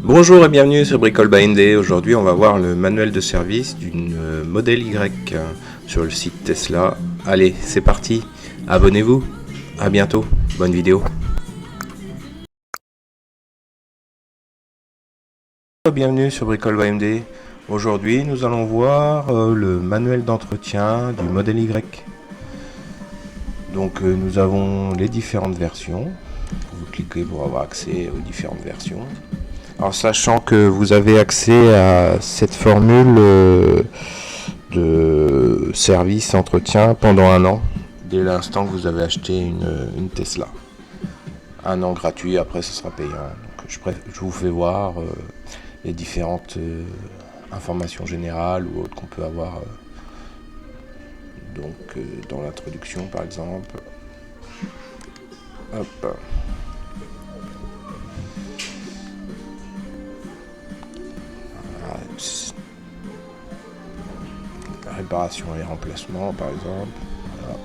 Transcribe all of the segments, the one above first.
Bonjour et bienvenue sur Bricole by ND. Aujourd'hui, on va voir le manuel de service d'une Model Y sur le site Tesla. Allez, c'est parti. Abonnez-vous. À bientôt. Bonne vidéo. Bienvenue sur Bricole by ND. Aujourd'hui, nous allons voir le manuel d'entretien du Model Y. Donc, nous avons les différentes versions. Vous cliquez pour avoir accès aux différentes versions. Alors, sachant que vous avez accès à cette formule de service entretien pendant 1 an, dès l'instant que vous avez acheté une Tesla. 1 an gratuit, après ce sera payant. Donc, je vous fais voir les différentes informations générales ou autres qu'on peut avoir dans l'introduction par exemple. Hop. Réparation et remplacement par exemple. Voilà.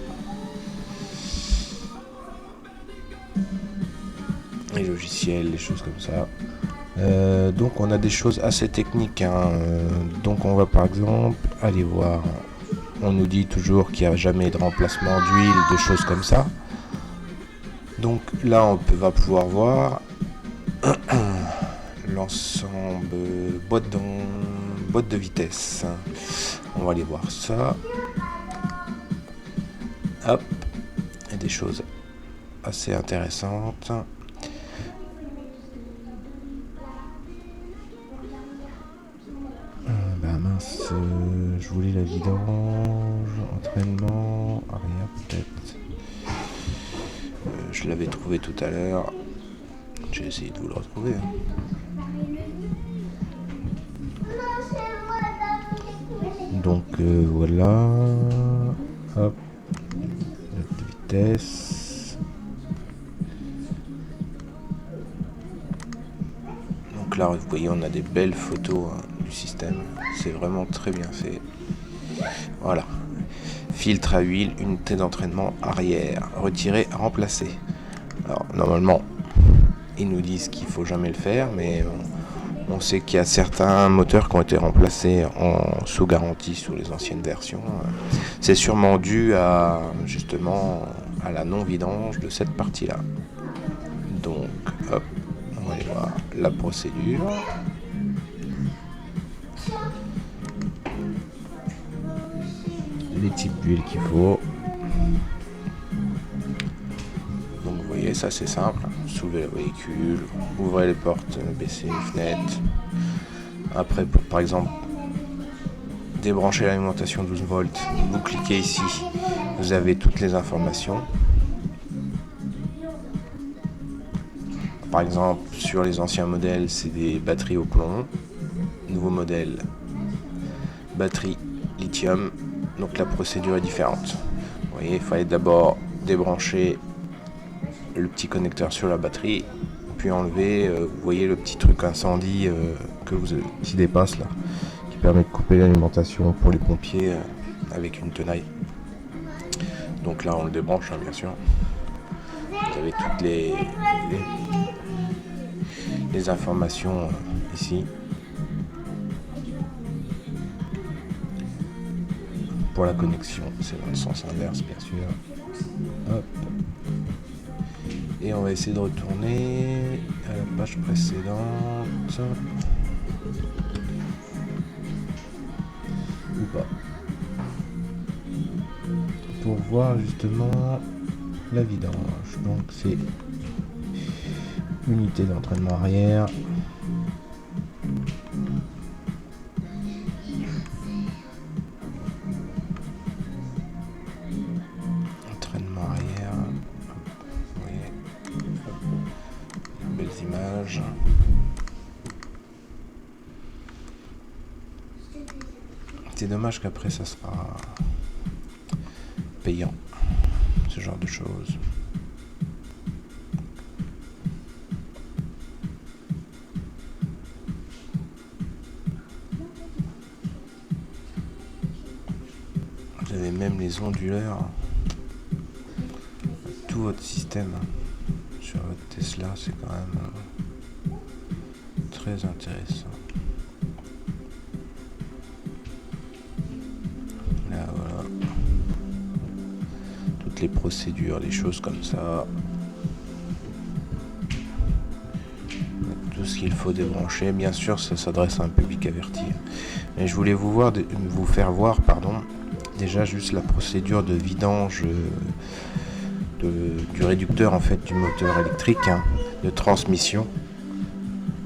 Les logiciels, les choses comme ça. Donc on a des choses assez techniques, hein. Donc on va par exemple aller voir, on nous dit toujours qu'il n'y a jamais de remplacement d'huile, de choses comme ça. Donc là on va pouvoir voir l'ensemble boîte de vitesse. On va aller voir ça. Hop, il y a des choses assez intéressantes. Mince, je voulais la vidange, entraînement, arrière peut-être. Je l'avais trouvé tout à l'heure. J'ai essayé de vous le retrouver. Donc voilà. Hop. Note de vitesse. Donc là, vous voyez, on a des belles photos du système. C'est vraiment très bien fait. Voilà. Filtre à huile, unité d'entraînement arrière. Retirer, remplacer. Alors, normalement, ils nous disent qu'il ne faut jamais le faire, mais on sait qu'il y a certains moteurs qui ont été remplacés sous garantie sur les anciennes versions. C'est sûrement dû justement à la non-vidange de cette partie-là. Donc, hop, on va aller voir la procédure. Les types d'huile qu'il faut. Donc vous voyez, ça c'est simple. Soulevez le véhicule, ouvrez les portes, baissez les fenêtres. Après, pour par exemple débrancher l'alimentation 12 volts, vous cliquez ici, vous avez toutes les informations. Par exemple, sur les anciens modèles, c'est des batteries au plomb. Nouveau modèle, batterie lithium. Donc la procédure est différente. Vous voyez, il fallait d'abord débrancher le petit connecteur sur la batterie, puis enlever, vous voyez le petit truc incendie qui dépasse là, qui permet de couper l'alimentation pour les pompiers avec une tenaille. Donc là on le débranche, hein, bien sûr. Vous avez toutes les informations ici. Pour la connexion, c'est dans le sens inverse bien sûr. Hop. Et on va essayer de retourner à la page précédente. Ou pas. Pour voir justement la vidange. Donc c'est unité d'entraînement arrière. Entraînement arrière. Vous voyez. Belles images. C'est dommage qu'après ça sera payant, ce genre de choses. Vous avez même les onduleurs, tout votre système sur votre Tesla, c'est quand même très intéressant. Là, voilà. Toutes les procédures, des choses comme ça. Tout ce qu'il faut débrancher. Bien sûr, ça s'adresse à un public averti. Mais je voulais vous faire voir, déjà juste la procédure de vidange du réducteur en fait du moteur électrique, de transmission.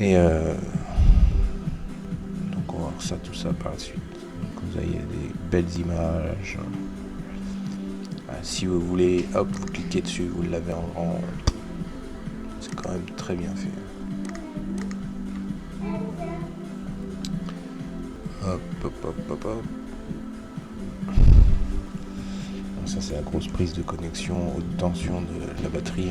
Et donc on va voir ça, tout ça par la suite. Donc vous avez des belles images. Si vous voulez, hop, vous cliquez dessus, vous l'avez en grand. C'est quand même très bien fait. Hop, hop, hop, hop, hop. Donc ça c'est la grosse prise de connexion haute tension de la batterie.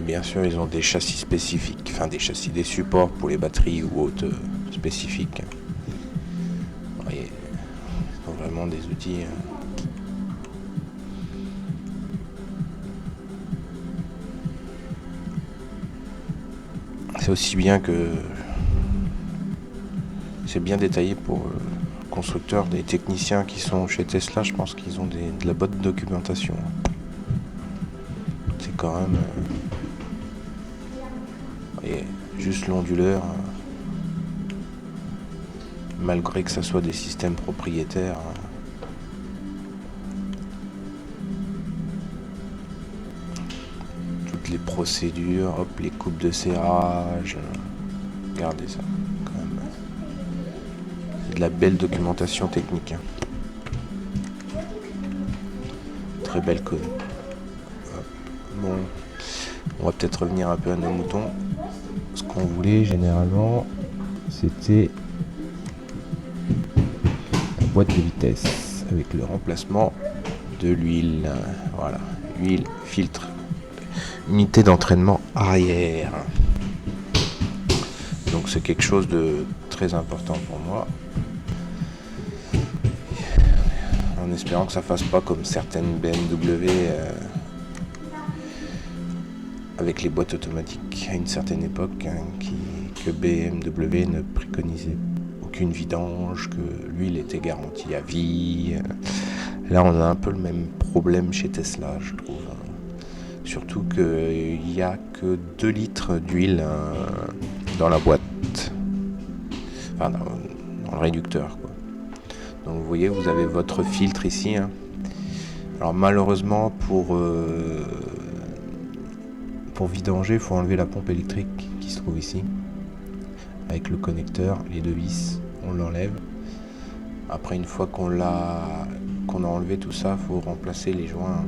Bien sûr, ils ont des châssis spécifiques, des supports pour les batteries ou autres spécifiques. Vous voyez, ils ont vraiment des outils. C'est aussi bien que c'est bien détaillé pour le constructeur, des techniciens qui sont chez Tesla. Je pense qu'ils ont de la bonne documentation. C'est quand même et juste l'onduleur, malgré que ça soit des systèmes propriétaires. Toutes les procédures, hop, les coupes de serrage. Regardez ça, quand même. C'est de la belle documentation technique. Très belle code. Bon, on va peut-être revenir un peu à nos moutons. Ce qu'on voulait généralement, c'était la boîte de vitesse avec le remplacement de l'huile. Voilà, huile, filtre, unité d'entraînement arrière. Donc c'est quelque chose de très important pour moi. En espérant que ça fasse pas comme certaines BMW avec les boîtes automatiques à une certaine époque, que BMW ne préconisait aucune vidange, que l'huile était garantie à vie. Là on a un peu le même problème chez Tesla, je trouve. Surtout qu'il n'y a que 2 litres d'huile dans la boîte, enfin dans le réducteur, quoi. Donc vous voyez, vous avez votre filtre ici. Alors malheureusement pour vidanger, il faut enlever la pompe électrique qui se trouve ici. Avec le connecteur, les 2 vis, on l'enlève. Après, une fois qu'on a enlevé tout ça, il faut remplacer les joints.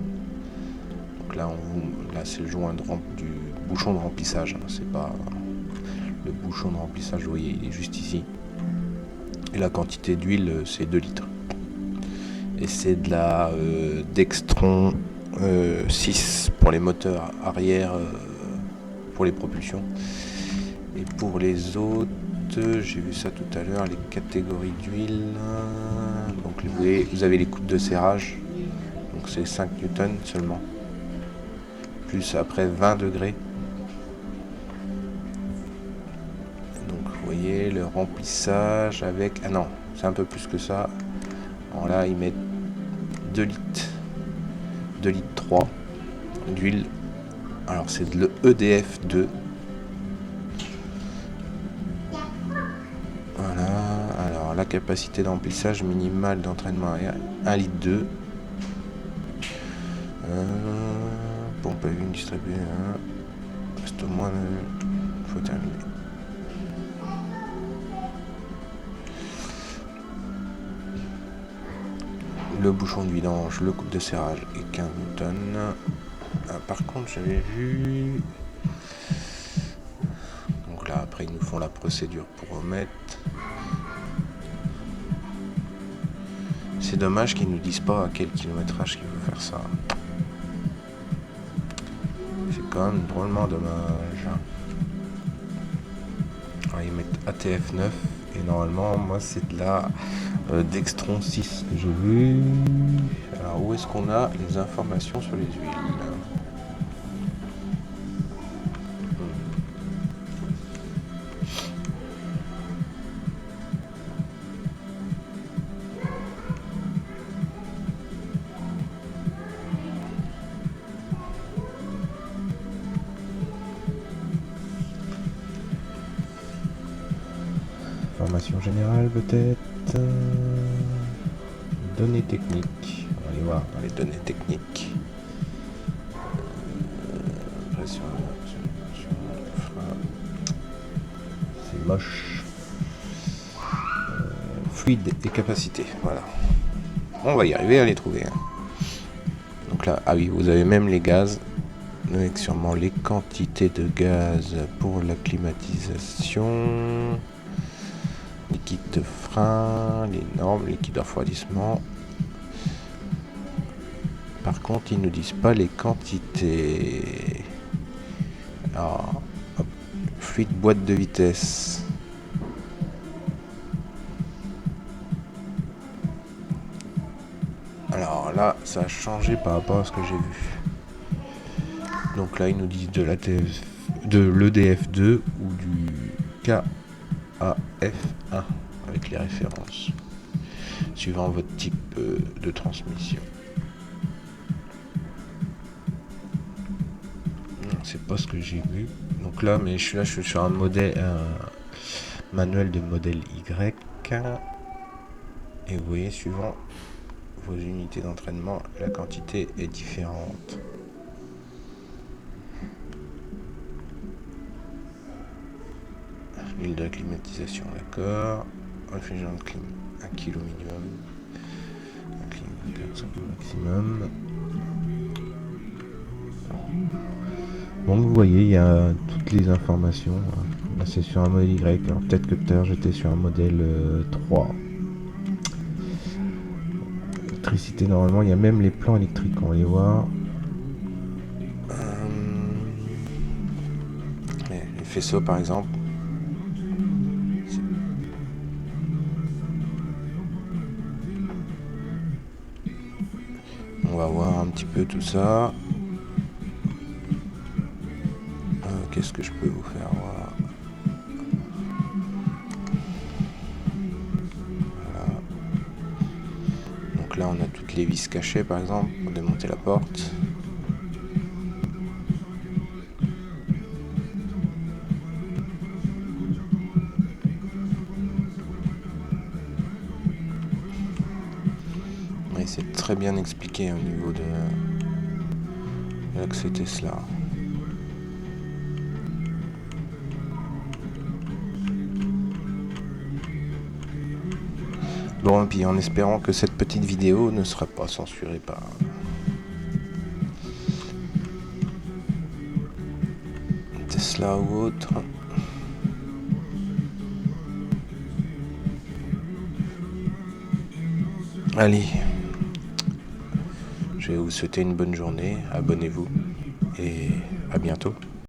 Donc là, c'est le joint du bouchon de remplissage. C'est pas le bouchon de remplissage, vous voyez, il est juste ici. Et la quantité d'huile, c'est 2 litres. Et c'est de la Dextron 6 pour les moteurs arrière, pour les propulsions. Et pour les autres, j'ai vu ça tout à l'heure, les catégories d'huile. Donc vous avez les coupes de serrage. Donc c'est 5 newtons seulement. Plus après 20 degrés. Donc vous voyez le remplissage avec... Ah non, c'est un peu plus que ça. Alors là, ils mettent 2 litres. 2 litres 3 d'huile. Alors c'est de l'EDF 2. Voilà. Alors la capacité d'emplissage minimale d'entraînement arrière 1 litre 2. Pompe à huile distribuée. Reste au moins. Faut terminer. Le bouchon de vidange, le coupe de serrage et 15 newtons. Par contre, j'avais vu... Donc là, après, ils nous font la procédure pour remettre. C'est dommage qu'ils nous disent pas à quel kilométrage qu'il faut faire ça. C'est quand même drôlement dommage. Alors, ils mettent ATF 9 et normalement, moi, c'est de la Dextron 6 que j'ai vu. Alors Alors, où est-ce qu'on a les informations sur les huiles? Information générale peut-être. Données techniques. On va aller voir dans les données techniques. Pression, c'est moche. Fluide et capacité. Voilà. On va y arriver à les trouver. Hein. Donc là, ah oui, vous avez même les gaz. Avec sûrement les quantités de gaz pour la climatisation. Liquide de frein, les normes, liquide de refroidissement. Par contre, ils ne nous disent pas les quantités. Alors, hop, fluide boîte de vitesse. Alors là, ça a changé par rapport à ce que j'ai vu. Donc là, ils nous disent de l'EDF2 ou du KAF1 avec les références suivant votre type de transmission. C'est pas ce que j'ai vu. Donc là, mais je suis sur un manuel de modèle Y. Et vous voyez, suivant vos unités d'entraînement, la quantité est différente. L'huile de la climatisation, d'accord. Réfrigérant de clim, 1 kg minimum. Un clim 400 maximum. Bon, vous voyez, il y a toutes les informations. Là, c'est sur un modèle Y. Alors, peut-être que tout à l'heure, j'étais sur un modèle 3. Électricité, normalement, il y a même les plans électriques. On va les voir. Les faisceaux, par exemple. On va voir un petit peu tout ça. Qu'est-ce que je peux vous faire voir? Voilà. Donc là, on a toutes les vis cachées, par exemple, pour démonter la porte. Et c'est très bien expliqué au niveau de l'accès Tesla. Bon, et puis en espérant que cette petite vidéo ne sera pas censurée par Tesla ou autre. Allez, je vais vous souhaiter une bonne journée, abonnez-vous et à bientôt.